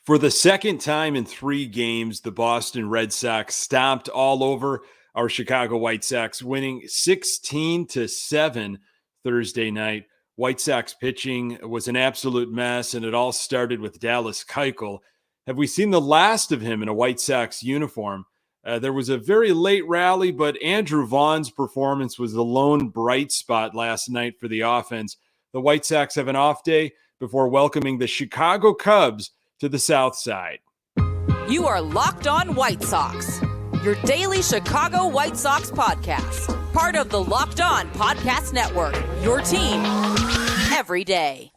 For the second time in 3 games, the Boston Red Sox stomped all over our Chicago White Sox, winning 16-7 Thursday night. White Sox pitching was an absolute mess, and it all started with Dallas Keuchel. Have we seen the last of him in a White Sox uniform? There was a very late rally, but Andrew Vaughn's performance was the lone bright spot last night for the offense. The White Sox have an off day before welcoming the Chicago Cubs to the South Side. You are Locked On White Sox, your daily Chicago White Sox podcast. Part of the Locked On Podcast Network, your team every day.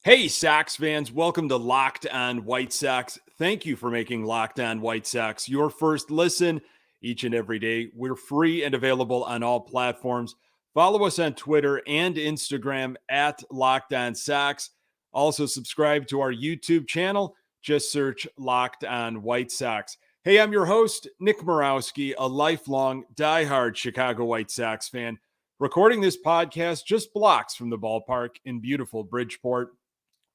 Hey, Sox fans, welcome to Locked On White Sox. Thank you for making Locked On White Sox your first listen each and every day. We're free and available on all platforms. Follow us on Twitter and Instagram at Locked On Sox. Also subscribe to our YouTube channel. Just search Locked On White Sox. Hey, I'm your host, Nick Morawski, a lifelong diehard Chicago White Sox fan, recording this podcast just blocks from the ballpark in beautiful Bridgeport.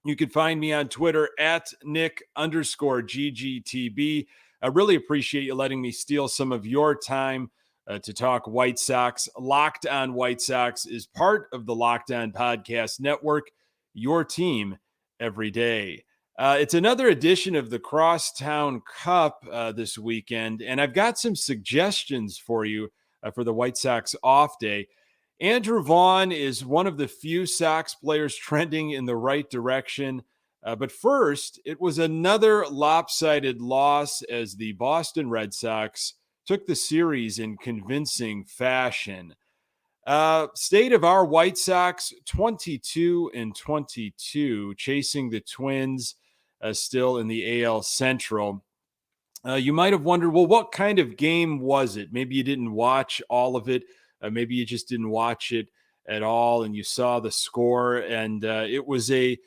You can find me on Twitter at Nick_GGTB. I really appreciate you letting me steal some of your time to talk White Sox. Locked On White Sox is part of the Locked On Podcast Network, your team every day. It's another edition of the Crosstown Cup this weekend, and I've got some suggestions for you for the White Sox off day. Andrew Vaughn is one of the few Sox players trending in the right direction. But first, it was another lopsided loss as the Boston Red Sox took the series in convincing fashion. State of our White Sox, 22-22, chasing the Twins still in the AL Central. You might have wondered, well, what kind of game was it? Maybe you didn't watch all of it. Maybe you just didn't watch it at all and you saw the score. And it was a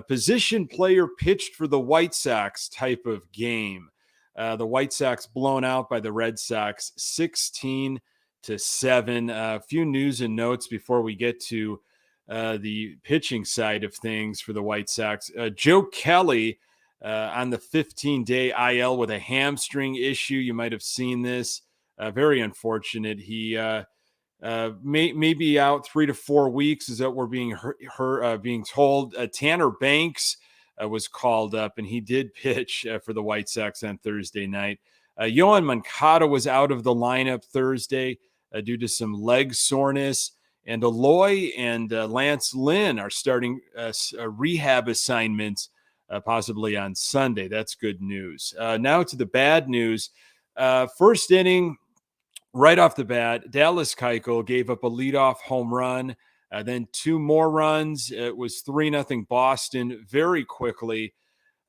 position player pitched for the White Sox type of game. The White Sox blown out by the Red Sox 16-7. A few news and notes before we get to the pitching side of things for the White Sox. Joe Kelly on the 15-day IL with a hamstring issue. You might have seen this. Very unfortunate. He may be out 3 to 4 weeks, is that we're being being told. Tanner Banks was called up, and he did pitch for the White Sox on Thursday night. Yohan Moncada was out of the lineup Thursday due to some leg soreness, and Eloy and Lance Lynn are starting rehab assignments possibly on Sunday. That's good news. Now to the bad news. First inning, right off the bat, Dallas Keuchel gave up a leadoff home run, then 2 more runs. It was 3-0 Boston very quickly.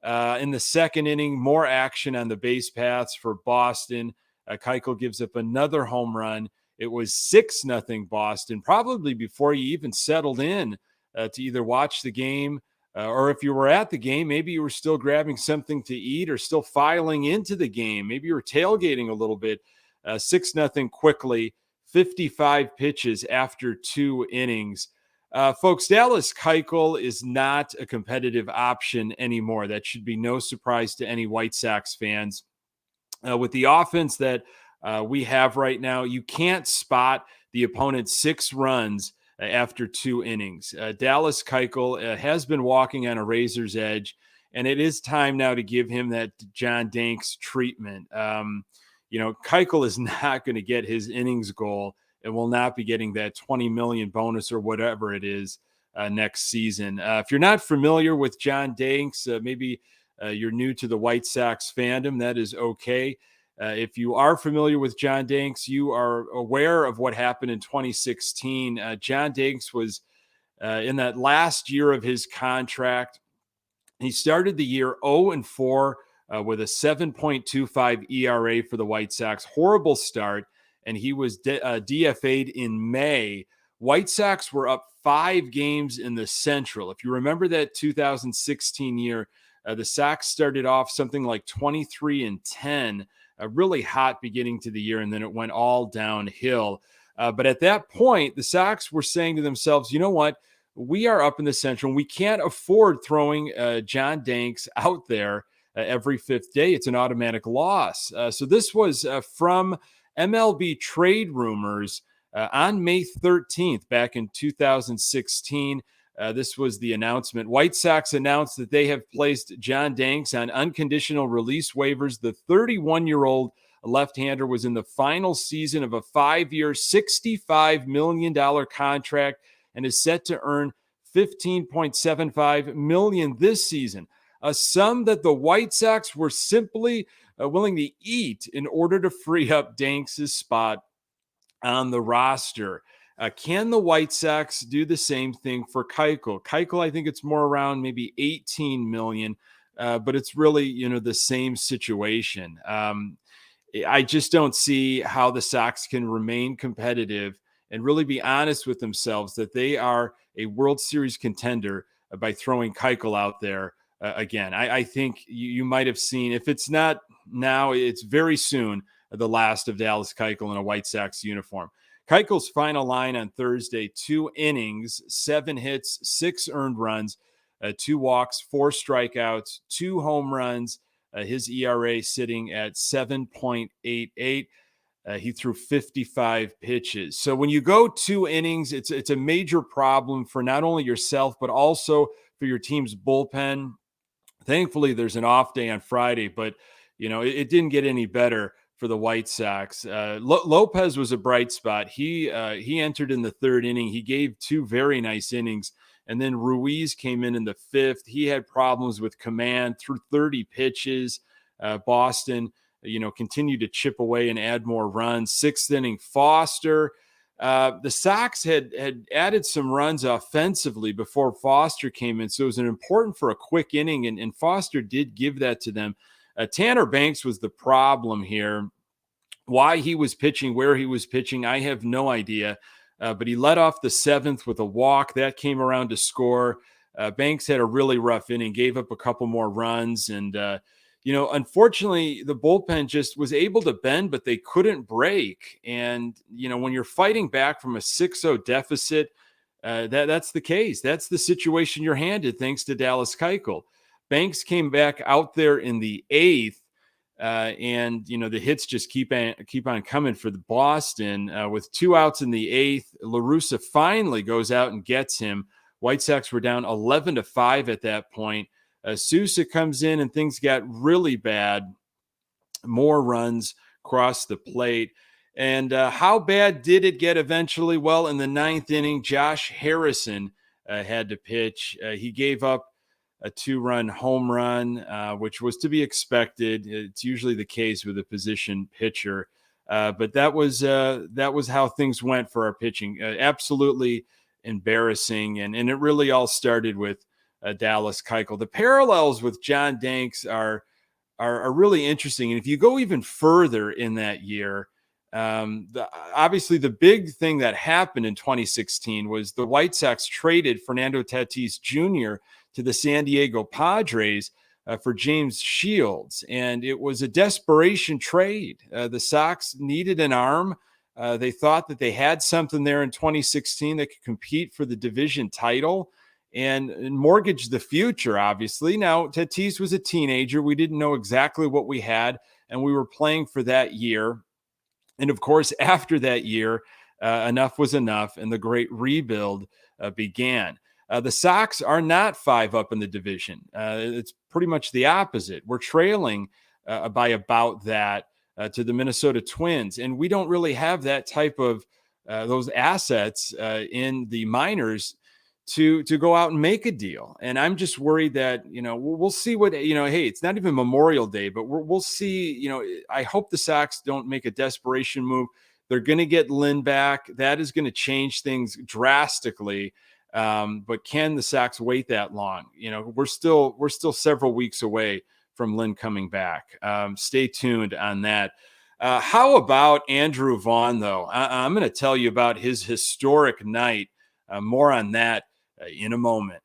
In the second inning, more action on the base paths for Boston. Keuchel gives up another home run. It was 6-0 Boston, probably before you even settled in to either watch the game or if you were at the game, maybe you were still grabbing something to eat or still filing into the game. Maybe you were tailgating a little bit. 6-0 quickly, 55 pitches after 2 innings. Folks, Dallas Keuchel is not a competitive option anymore. That should be no surprise to any White Sox fans. With the offense that we have right now, you can't spot the opponent's 6 runs after 2 innings. Dallas Keuchel has been walking on a razor's edge, and it is time now to give him that John Danks treatment. Keuchel is not going to get his innings goal and will not be getting that $20 million bonus or whatever it is next season. If you're not familiar with John Danks, maybe you're new to the White Sox fandom, that is okay. If you are familiar with John Danks, you are aware of what happened in 2016. John Danks was in that last year of his contract. He started the year 0-4 with a 7.25 ERA for the White Sox. Horrible start, and he was DFA'd in May. White Sox were up 5 games in the Central. If you remember that 2016 year, the Sox started off something like 23-10 really hot beginning to the year, and then it went all downhill. But at that point, the Sox were saying to themselves, you know what? We are up in the Central, and we can't afford throwing John Danks out there every fifth day. It's an automatic loss. So this was from MLB Trade Rumors on May 13th, back in 2016. This was the announcement. White Sox announced that they have placed John Danks on unconditional release waivers. The 31-year-old left-hander was in the final season of a 5-year, $65 million contract and is set to earn $15.75 million this season, a sum that the White Sox were simply willing to eat in order to free up Danks' spot on the roster. Can the White Sox do the same thing for Keuchel? Keuchel, I think it's more around maybe $18 million, but it's really, the same situation. I just don't see how the Sox can remain competitive and really be honest with themselves that they are a World Series contender by throwing Keuchel out there again. I think you might have seen, if it's not now, it's very soon, the last of Dallas Keuchel in a White Sox uniform. Keuchel's final line on Thursday: 2 innings, 7 hits, 6 earned runs, 2 walks, 4 strikeouts, 2 home runs. His ERA sitting at 7.88. He threw 55 pitches. So when you go 2 innings, it's a major problem for not only yourself, but also for your team's bullpen. Thankfully, there's an off day on Friday, but it didn't get any better for the White Sox. Lopez was a bright spot. He entered in the 3rd inning. He gave 2 very nice innings. And then Ruiz came in the 5th. He had problems with command, threw 30 pitches. Boston, continued to chip away and add more runs. 6th inning, Foster. The Sox had added some runs offensively before Foster came in. So it was important for a quick inning, and Foster did give that to them. Tanner Banks was the problem here. Why he was pitching, where he was pitching, I have no idea. But he led off the 7th with a walk. That came around to score. Banks had a really rough inning, gave up a couple more runs. And, unfortunately, the bullpen just was able to bend, but they couldn't break. And, when you're fighting back from a 6-0 deficit, that's the case. That's the situation you're handed, thanks to Dallas Keuchel. Banks came back out there in the 8th, and the hits just keep on coming for the Boston. With 2 outs in the 8th, La Russa finally goes out and gets him. White Sox were down 11-5 at that point. Sousa comes in and things got really bad. More runs across the plate. And how bad did it get eventually? Well, in the 9th inning, Josh Harrison had to pitch. He gave up a 2-run home run, which was to be expected. It's usually the case with a position pitcher. But that was how things went for our pitching. Absolutely embarrassing. And it really all started with Dallas Keuchel. The parallels with John Danks are really interesting. And if you go even further in that year, obviously the big thing that happened in 2016 was the White Sox traded Fernando Tatis Jr. to the San Diego Padres for James Shields. And it was a desperation trade. The Sox needed an arm. They thought that they had something there in 2016 that could compete for the division title and mortgage the future, obviously. Now, Tatis was a teenager. We didn't know exactly what we had, and we were playing for that year. And of course, after that year, enough was enough, and the great rebuild began. The Sox are not 5 up in the division. It's pretty much the opposite. We're trailing by about that to the Minnesota Twins, and we don't really have that type of those assets in the minors to go out and make a deal. And I'm just worried that, we'll see what, hey, it's not even Memorial Day, but we'll see, I hope the Sox don't make a desperation move. They're going to get Lynn back. That is going to change things drastically. But can the Sox wait that long? We're still several weeks away from Lynn coming back. Stay tuned on that. How about Andrew Vaughn, though? I'm going to tell you about his historic night. More on that in a moment.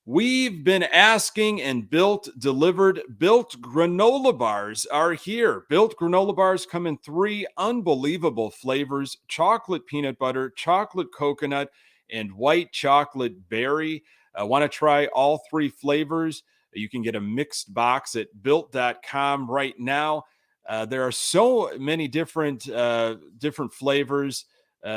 We've been asking, and Built delivered. Built granola bars are here. Built granola bars come in 3 unbelievable flavors: chocolate peanut butter, chocolate coconut, and white chocolate berry. Want to try all 3 flavors? You can get a mixed box at built.com right now. There are so many different flavors.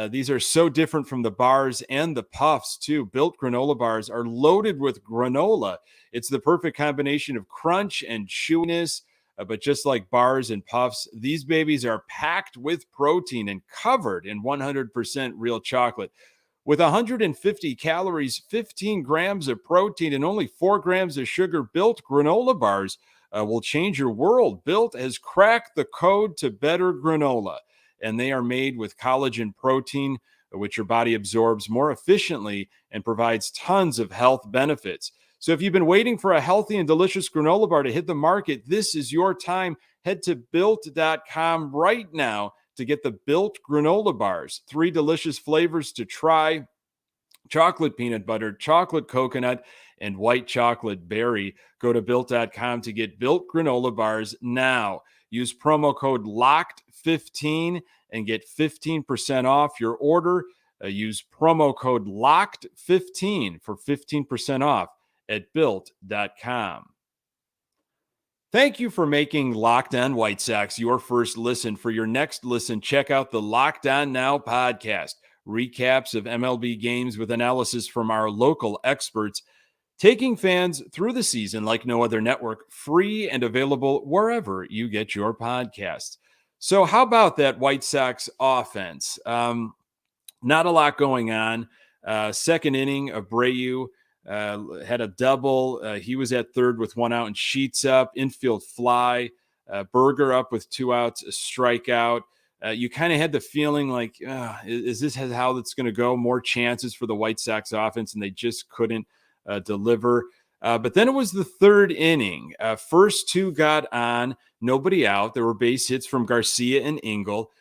These are so different from the bars and the puffs, too. Built granola bars are loaded with granola. It's the perfect combination of crunch and chewiness. But just like bars and puffs, these babies are packed with protein and covered in 100% real chocolate. With 150 calories, 15 grams of protein, and only 4 grams of sugar, Built granola bars will change your world. Built has cracked the code to better granola, and they are made with collagen protein, which your body absorbs more efficiently and provides tons of health benefits. So if you've been waiting for a healthy and delicious granola bar to hit the market, this is your time. Head to built.com right now to get the Built granola bars. 3 delicious flavors to try: chocolate peanut butter, chocolate coconut, and white chocolate berry. Go to built.com to get Built granola bars now. Use promo code LOCKED15 and get 15% off your order. Use promo code LOCKED15 for 15% off at built.com. Thank you for making Locked On White Sox your first listen. For your next listen, check out the Locked On Now podcast. Recaps of MLB games with analysis from our local experts, taking fans through the season like no other network, free and available wherever you get your podcasts. So how about that White Sox offense? Not a lot going on. Second inning, Abreu had a double. He was at third with 1 out, and Sheets up, infield fly. Berger up with 2 outs, a strikeout. You kind of had the feeling like, is this how that's going to go? More chances for the White Sox offense, and they just couldn't deliver. But then it was the third inning. First 2 got on, nobody out. There were base hits from Garcia and Engel.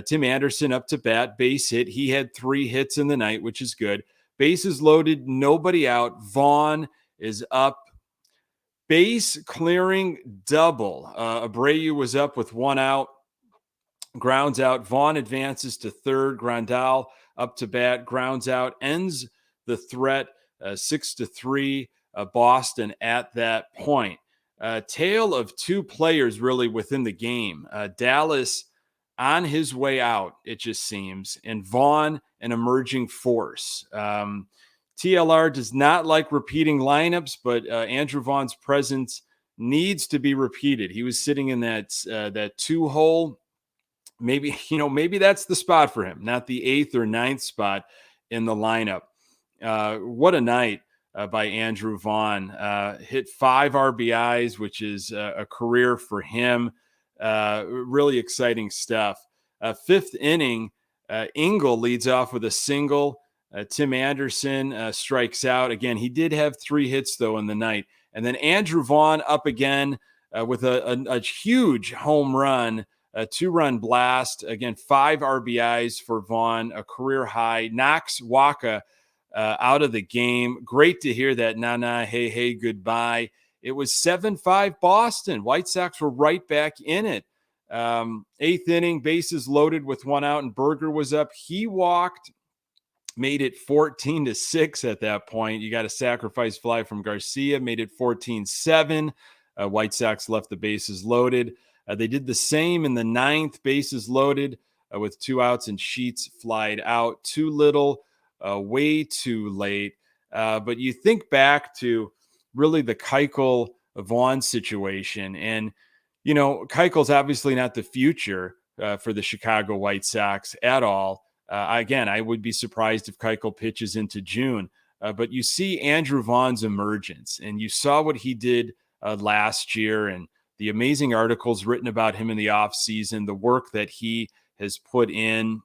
Tim Anderson up to bat, base hit. He had 3 hits in the night, which is good. Bases loaded, nobody out. Vaughn is up. Base clearing double. Abreu was up with 1 out. Grounds out. Vaughn advances to third. Granola up to bat. Grounds out. Ends the threat 6-3. Boston at that point. Tale of 2 players really within the game. Dallas on his way out, it just seems, and Vaughn an emerging force. TLR does not like repeating lineups, but Andrew Vaughn's presence needs to be repeated. He was sitting in that 2 hole. Maybe that's the spot for him, not the 8th or 9th spot in the lineup. What a night by Andrew Vaughn. Hit 5 RBIs, which is a career for him. Really exciting stuff. 5th inning, Engel leads off with a single. Tim Anderson strikes out. Again, he did have 3 hits, though, in the night. And then Andrew Vaughn up again with a huge home run, a 2-run blast. Again, 5 RBIs for Vaughn, a career high. Knocks Waka out of the game. Great to hear that. Nah, hey, goodbye. It was 7-5 Boston. White Sox were right back in it. 8th inning, bases loaded with 1 out, and Berger was up. He walked, made it 14-6 at that point. You got a sacrifice fly from Garcia, made it 14-7. White Sox left the bases loaded. They did the same in the 9th, bases loaded with 2 outs, and Sheets flied out. Too little, way too late. But you think back to really the Keuchel Vaughn situation, and Keuchel's obviously not the future for the Chicago White Sox at all. Again, I would be surprised if Keuchel pitches into June. But you see Andrew Vaughn's emergence, and you saw what he did last year, and the amazing articles written about him in the offseason, the work that he has put in.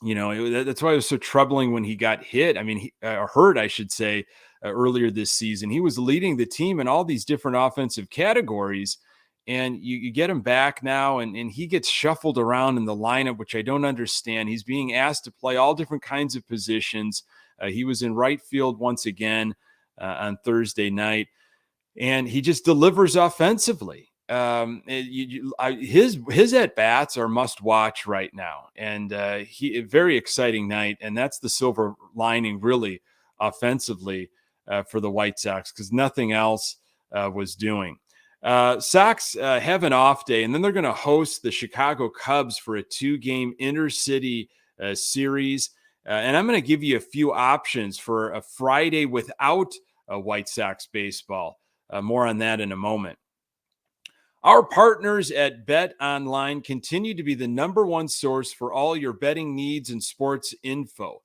That's why it was so troubling when he got hit. Hurt, I should say, earlier this season. He was leading the team in all these different offensive categories, and you get him back now, and he gets shuffled around in the lineup, which I don't understand. He's being asked to play all different kinds of positions. He was in right field once again. on Thursday night, and he just delivers offensively. His at bats are must watch right now, and a very exciting night, and that's the silver lining, really, offensively for the White Sox, because nothing else was doing. Sox have an off day, and then they're going to host the Chicago Cubs for a 2-game intercity series. And I'm going to give you a few options for a Friday without White Sox baseball. More on that in a moment. Our partners at BetOnline continue to be the number one source for all your betting needs and sports info.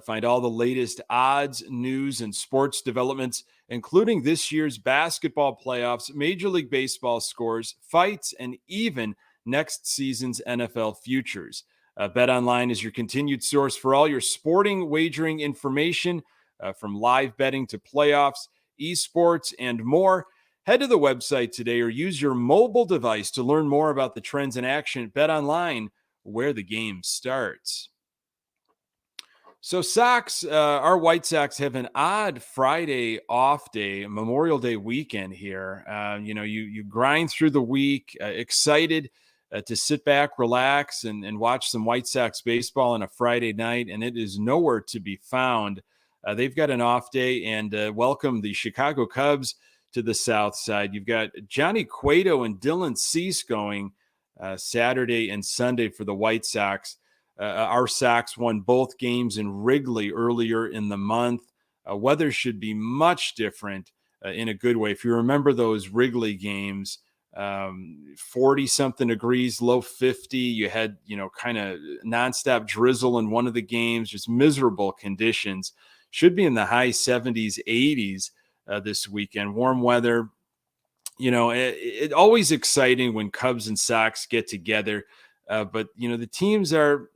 Find all the latest odds, news, and sports developments, including this year's basketball playoffs, Major League Baseball scores, fights, and even next season's NFL futures. BetOnline is your continued source for all your sporting wagering information, from live betting to playoffs, esports, and more. Head to the website today or use your mobile device to learn more about the trends in action at BetOnline, where the game starts. So our White Sox have an odd Friday off day, Memorial Day weekend here. You grind through the week, excited to sit back, relax, and watch some White Sox baseball on a Friday night, and it is nowhere to be found. They've got an off day, and welcome the Chicago Cubs to the South Side. You've got Johnny Cueto and Dylan Cease going Saturday and Sunday for the White Sox. Our Sox won both games in Wrigley earlier in the month. Weather should be much different in a good way. If you remember those Wrigley games, 40-something degrees, low 50. You had, kind of nonstop drizzle in one of the games, just miserable conditions. Should be in the high 70s, 80s this weekend. Warm weather. It's always exciting when Cubs and Sox get together. But, the teams are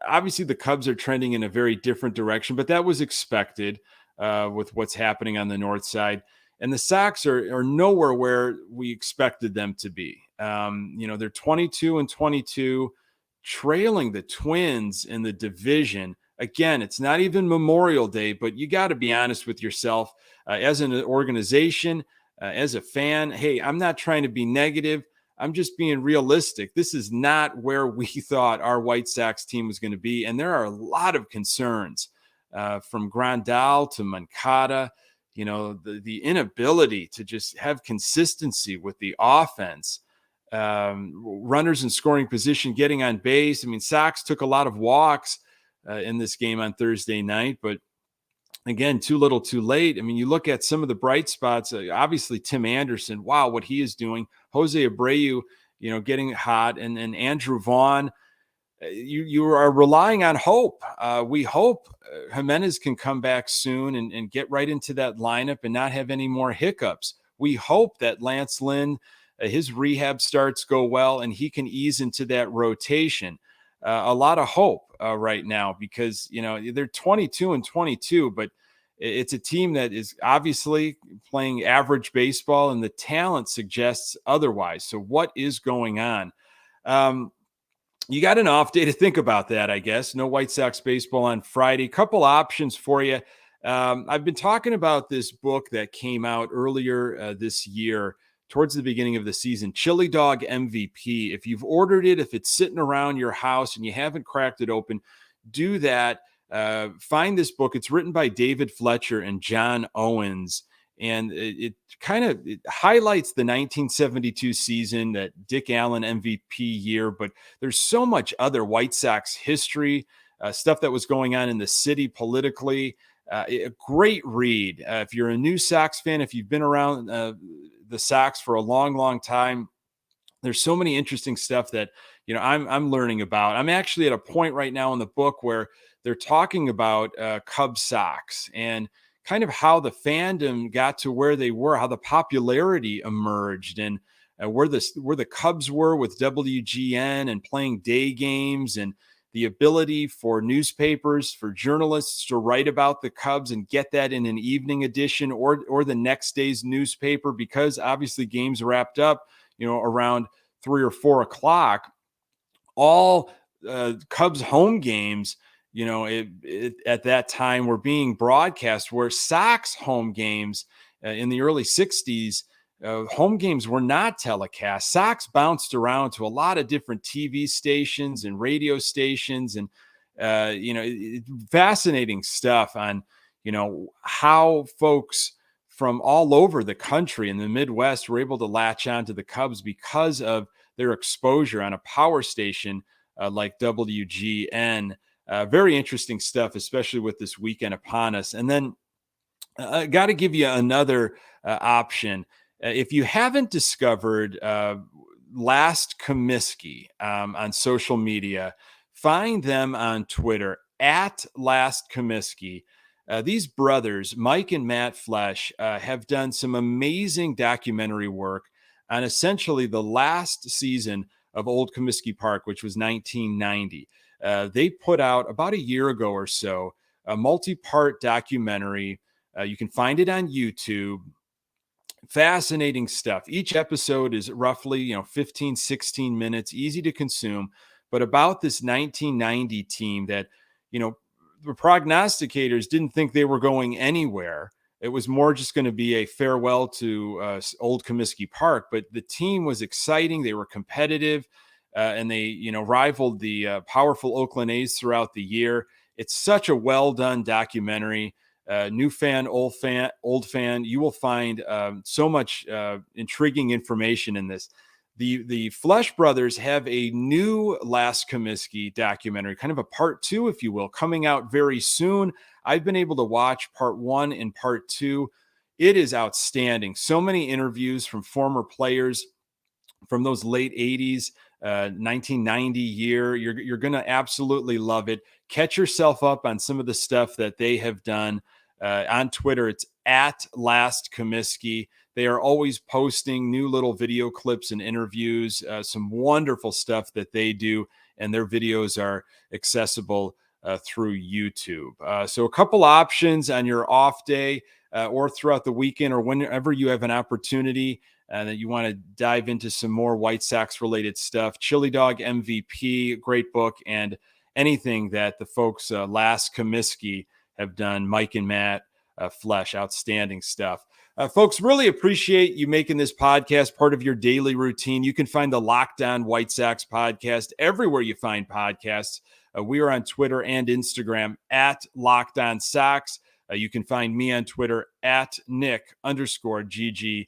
obviously, the Cubs are trending in a very different direction, but that was expected with what's happening on the north side. And the Sox are nowhere where we expected them to be. They're 22-22, trailing the Twins in the division. Again, it's not even Memorial Day, but you got to be honest with yourself as an organization, as a fan. Hey, I'm not trying to be negative. I'm just being realistic. This is not where we thought our White Sox team was going to be. And there are a lot of concerns from Granola to Moncada, the inability to just have consistency with the offense, runners in scoring position, getting on base. I mean, Sox took a lot of walks in this game on Thursday night, but again, too little, too late. I mean, you look at some of the bright spots, obviously Tim Anderson, wow, what he is doing. Jose Abreu, getting hot, and Andrew Vaughn. You are relying on hope. We hope Jimenez can come back soon and get right into that lineup and not have any more hiccups. We hope that Lance Lynn, his rehab starts go well and he can ease into that rotation. A lot of hope right now because, they're 22-22, but it's a team that is obviously playing average baseball and the talent suggests otherwise. So what is going on? You got an off day to think about that, I guess. No White Sox baseball on Friday. Couple options for you. I've been talking about this book that came out earlier this year, towards the beginning of the season, Chili Dog MVP. If you've ordered it, if it's sitting around your house and you haven't cracked it open, do that. Find this book. It's written by David Fletcher and John Owens. And it highlights the 1972 season, that Dick Allen MVP year, but there's so much other White Sox history, stuff that was going on in the city politically. A great read. If you're a new Sox fan, if you've been around the Sox for a long, long time, there's so many interesting stuff that, I'm learning about. I'm actually at a point right now in the book where they're talking about Cubs Sox and kind of how the fandom got to where they were, how the popularity emerged, and where the Cubs were with WGN and playing day games, and the ability for newspapers, for journalists to write about the Cubs and get that in an evening edition or the next day's newspaper, because obviously games wrapped up, around 3 or 4 o'clock. All Cubs home games, at that time were being broadcast, where Sox home games in the early 60s, home games were not telecast. Sox bounced around to a lot of different TV stations and radio stations, and fascinating stuff on how folks from all over the country in the Midwest were able to latch on to the Cubs because of their exposure on a power station like WGN. Very interesting stuff, especially with this weekend upon us. And then got to give you another option. If you haven't discovered Last Kaminsky on social media, find them on Twitter at Last Kaminsky. These brothers, Mike and Matt Flesh, have done some amazing documentary work on essentially the last season of Old Comiskey Park, which was 1990. They put out about a year ago or so a multi-part documentary. You can find it on YouTube. Fascinating stuff. Each episode is roughly 15, 16 minutes, easy to consume, but about this 1990 team that, the prognosticators didn't think they were going anywhere. It was more just going to be a farewell to Old Comiskey Park, but the team was exciting. They were competitive, and they, rivaled the powerful Oakland A's throughout the year. It's such a well done documentary. New fan, old fan, you will find so much intriguing information in this. The Flesh brothers have a new Last Comiskey documentary, kind of a part 2, if you will, coming out very soon. I've been able to watch part 1 and part 2. It is outstanding. So many interviews from former players from those late 80s, 1990 year. You're going to absolutely love it. Catch yourself up on some of the stuff that they have done on Twitter. It's at Last Kaminsky. They are always posting new little video clips and interviews, some wonderful stuff that they do, and their videos are accessible through YouTube. So a couple options on your off day or throughout the weekend, or whenever you have an opportunity that you want to dive into some more White Sox related stuff. Chili Dog MVP, great book, and anything that the folks Last Kaminsky have done, Mike and Matt Flesh, outstanding stuff. Folks, really appreciate you making this podcast part of your daily routine. You can find the Locked On White Sox podcast everywhere you find podcasts. We are on Twitter and Instagram at Locked On Sox. You can find me on Twitter at Nick_GGTB.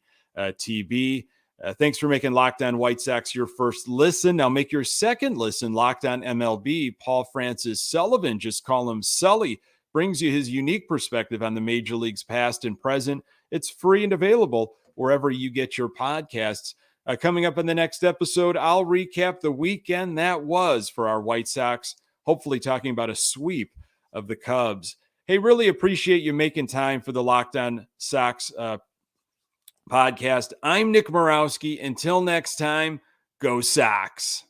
Thanks for making Locked On White Sox your first listen. Now make your second listen Locked On MLB. Paul Francis Sullivan, just call him Sully, brings you his unique perspective on the major leagues past and present. It's free and available wherever you get your podcasts. Coming up in the next episode, I'll recap the weekend that was for our White Sox, hopefully talking about a sweep of the Cubs. Hey, really appreciate you making time for the Locked On Sox podcast. I'm Nick Morawski. Until next time, go Sox.